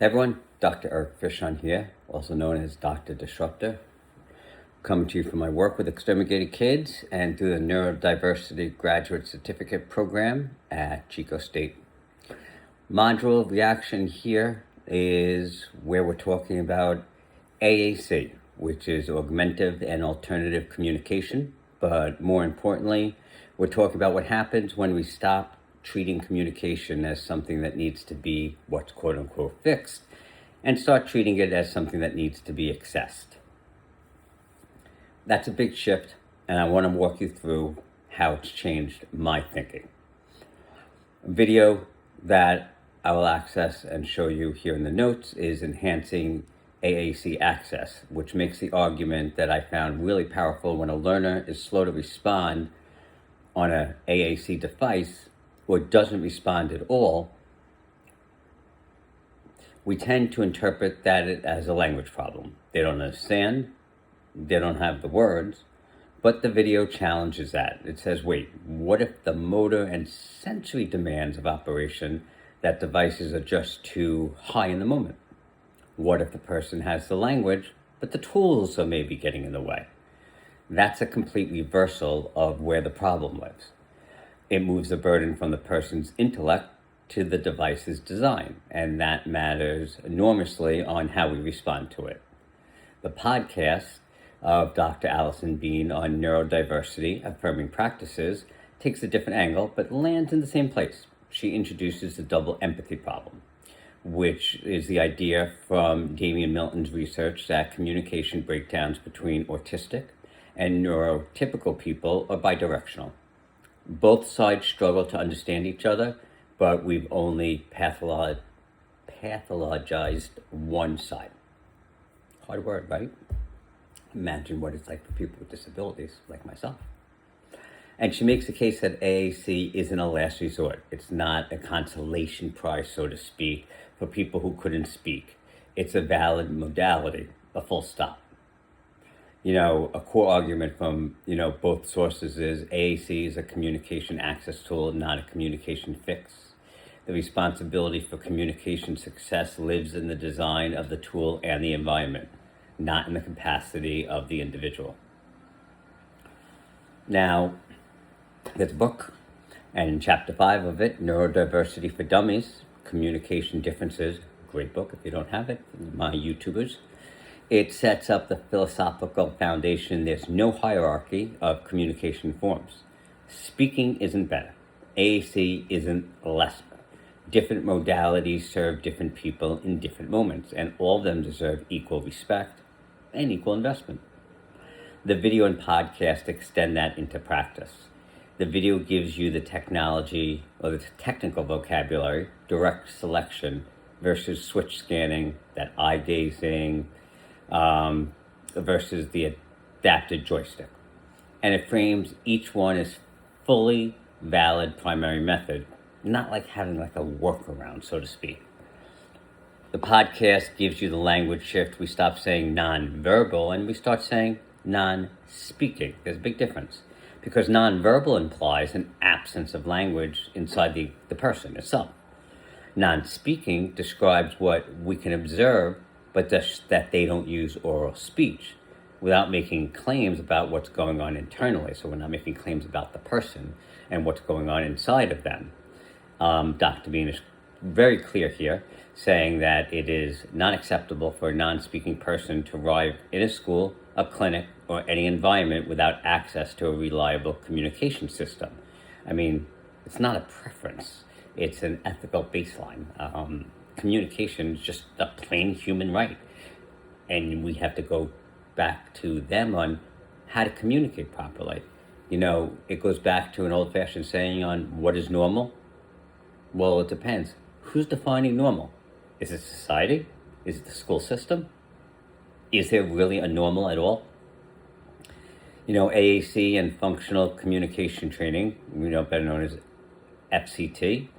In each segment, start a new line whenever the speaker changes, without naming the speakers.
Hey everyone, Dr. Eric Fishon here, also known as Dr. Disruptor, coming to you from my work with exterminated kids and through the Neurodiversity Graduate Certificate Program at Chico State. Module reaction here is where we're talking about AAC, which is augmentative and alternative communication, but more importantly, we're talking about what happens when we stop treating communication as something that needs to be what's quote unquote fixed and start treating it as something that needs to be accessed. That's a big shift, and I want to walk you through how it's changed my thinking. A video that I will access and show you here in the notes is enhancing AAC access, which makes the argument that I found really powerful when a learner is slow to respond on an AAC device or doesn't respond at all. We tend to interpret that as a language problem. They don't understand, they don't have the words, but the video challenges that. It says, wait, what if the motor and sensory demands of operation that devices are just too high in the moment? What if the person has the language, but the tools are maybe getting in the way? That's a complete reversal of where the problem lives. It moves the burden from the person's intellect to the device's design, and that matters enormously on how we respond to it. The podcast of Dr. Allison Bean on Neurodiversity Affirming Practices takes a different angle, but lands in the same place. She introduces the double empathy problem, which is the idea from Damian Milton's research that communication breakdowns between autistic and neurotypical people are bidirectional. Both sides struggle to understand each other, but we've only pathologized one side. Hard word, right? Imagine what it's like for people with disabilities like myself. And she makes the case that AAC isn't a last resort. It's not a consolation prize, so to speak, for people who couldn't speak. It's a valid modality, a full stop. A core argument from, both sources is AAC is a communication access tool, not a communication fix. The responsibility for communication success lives in the design of the tool and the environment, not in the capacity of the individual. Now, there's a book, and in chapter 5 of it, Neurodiversity for Dummies, Communication Differences, great book if you don't have it, my YouTubers. It sets up the philosophical foundation. There's no hierarchy of communication forms. Speaking isn't better. AAC isn't less. Different modalities serve different people in different moments, and all of them deserve equal respect and equal investment. The video and podcast extend that into practice. The video gives you the technology or the technical vocabulary, direct selection versus switch scanning, that eye gazing, versus the adapted joystick. And it frames each one as fully valid primary method, not like having like a workaround, so to speak. The podcast gives you the language shift. We stop saying non-verbal and we start saying non-speaking. There's a big difference because non-verbal implies an absence of language inside the person itself. Non-speaking describes what we can observe, but just that they don't use oral speech without making claims about what's going on internally. So we're not making claims about the person and what's going on inside of them. Dr. Bean is very clear here, saying that it is not acceptable for a non-speaking person to arrive in a school, a clinic, or any environment without access to a reliable communication system. I mean, it's not a preference. It's an ethical baseline. Communication is just a plain human right. And we have to go back to them on how to communicate properly. It goes back to an old-fashioned saying on what is normal. Well, it depends. Who's defining normal? Is it society? Is it the school system? Is there really a normal at all? AAC and functional communication training, better known as FCT,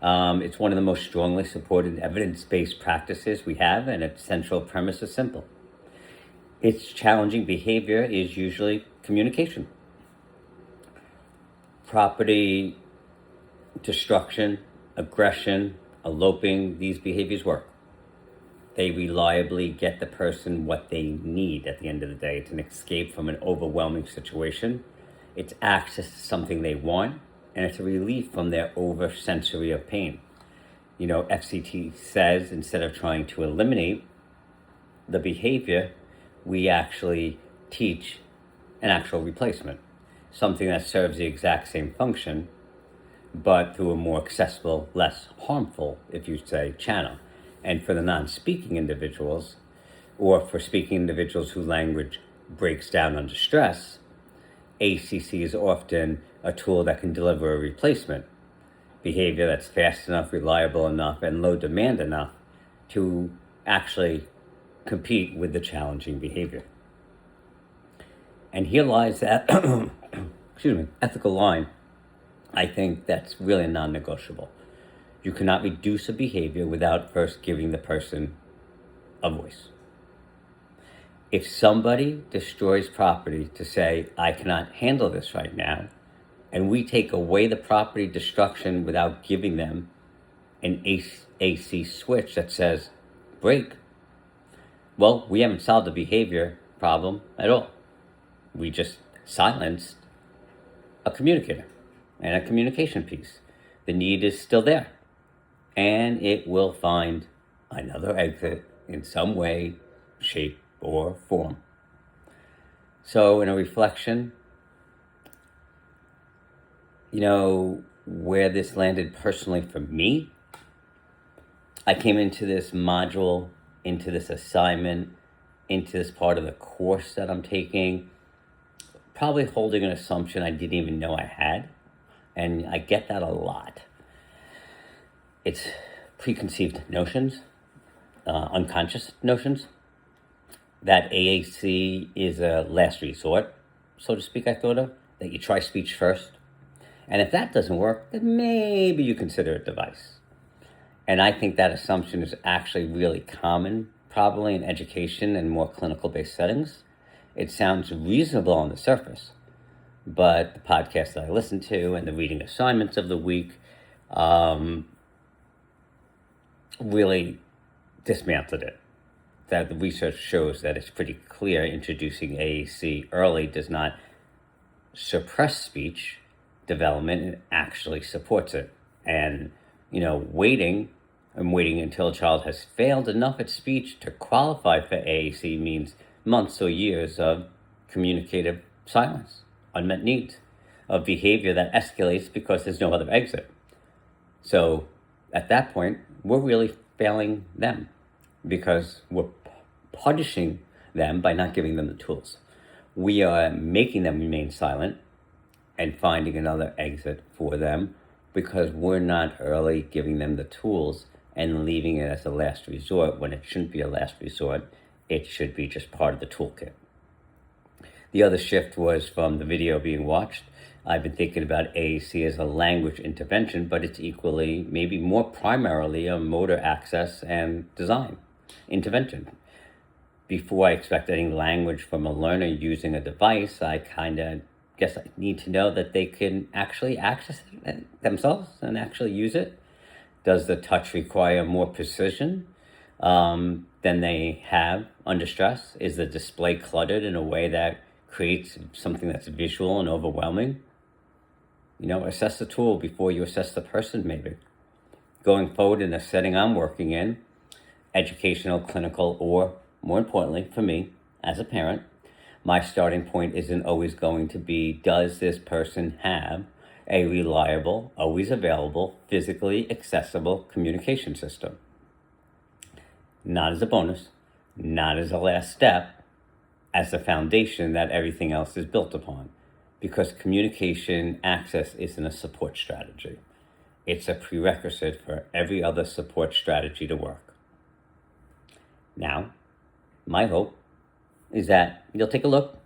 it's one of the most strongly supported evidence-based practices we have, and its central premise is simple. Its challenging behavior is usually communication. Property destruction, aggression, eloping, these behaviors work. They reliably get the person what they need at the end of the day. It's an escape from an overwhelming situation. It's access to something they want, and it's a relief from their over-sensory of pain. You know, FCT says instead of trying to eliminate the behavior, we actually teach an actual replacement, something that serves the exact same function, but through a more accessible, less harmful, if you say, channel. And for the non-speaking individuals, or for speaking individuals whose language breaks down under stress, ACC is often a tool that can deliver a replacement behavior that's fast enough, reliable enough, and low demand enough to actually compete with the challenging behavior. And here lies that ethical line, I think, that's really non-negotiable. You cannot reduce a behavior without first giving the person a voice. If somebody destroys property to say, I cannot handle this right now, and we take away the property destruction without giving them an AAC switch that says, break, well, we haven't solved the behavior problem at all. We just silenced a communicator and a communication piece. The need is still there, and it will find another exit in some way, shape, or form. So in a reflection, you know, where this landed personally for me, I came into this module, into this assignment, into this part of the course that I'm taking, probably holding an assumption I didn't even know I had. And I get that a lot. It's preconceived notions, unconscious notions, that AAC is a last resort, so to speak, I thought of, that you try speech first. And if that doesn't work, then maybe you consider a device. And I think that assumption is actually really common, probably in education and more clinical-based settings. It sounds reasonable on the surface, but the podcast that I listen to and the reading assignments of the week really dismantled it. That the research shows that it's pretty clear introducing AAC early does not suppress speech development, it actually supports it. And, you know, waiting until a child has failed enough at speech to qualify for AAC means months or years of communicative silence, unmet needs, of behavior that escalates because there's no other exit. So at that point, we're really failing them because we're punishing them by not giving them the tools. We are making them remain silent and finding another exit for them because we're not early giving them the tools and leaving it as a last resort when it shouldn't be a last resort. It should be just part of the toolkit. The other shift was from the video being watched. I've been thinking about AAC as a language intervention, but it's equally, maybe more primarily, a motor access and design intervention. Before I expect any language from a learner using a device, I kind of guess I need to know that they can actually access it themselves and actually use it. Does the touch require more precision than they have under stress? Is the display cluttered in a way that creates something that's visual and overwhelming? You know, assess the tool before you assess the person, maybe. Going forward in the setting I'm working in, educational, clinical, or more importantly for me as a parent, my starting point isn't always going to be, does this person have a reliable, always available, physically accessible communication system? Not as a bonus, not as a last step, as the foundation that everything else is built upon. Because communication access isn't a support strategy. It's a prerequisite for every other support strategy to work. Now, my hope is that you'll take a look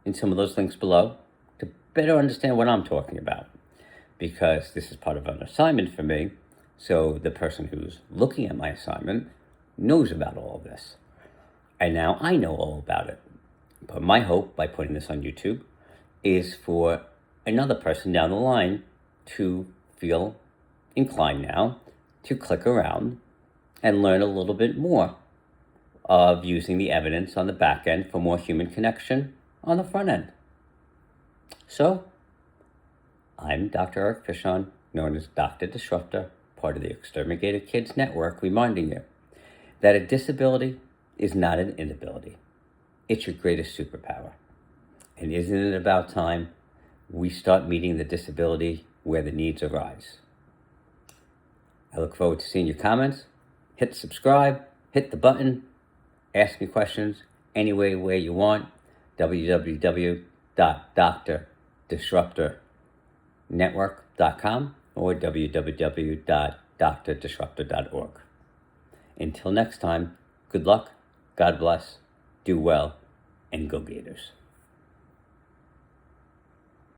in some of those links below to better understand what I'm talking about. Because this is part of an assignment for me, so the person who's looking at my assignment knows about all of this. And now I know all about it. But my hope by putting this on YouTube is for another person down the line to feel inclined now to click around and learn a little bit more of using the evidence on the back end for more human connection on the front end. So, I'm Dr. Eric Fishon, known as Dr. Disruptor, part of the Exterminated Kids Network, reminding you that a disability is not an inability. It's your greatest superpower. And isn't it about time we start meeting the disability where the needs arise? I look forward to seeing your comments. Hit subscribe, hit the button, ask me questions any way you want. www.drdisruptornetwork.com or www.drdisruptor.org. Until next time, good luck, God bless, do well, and go Gators.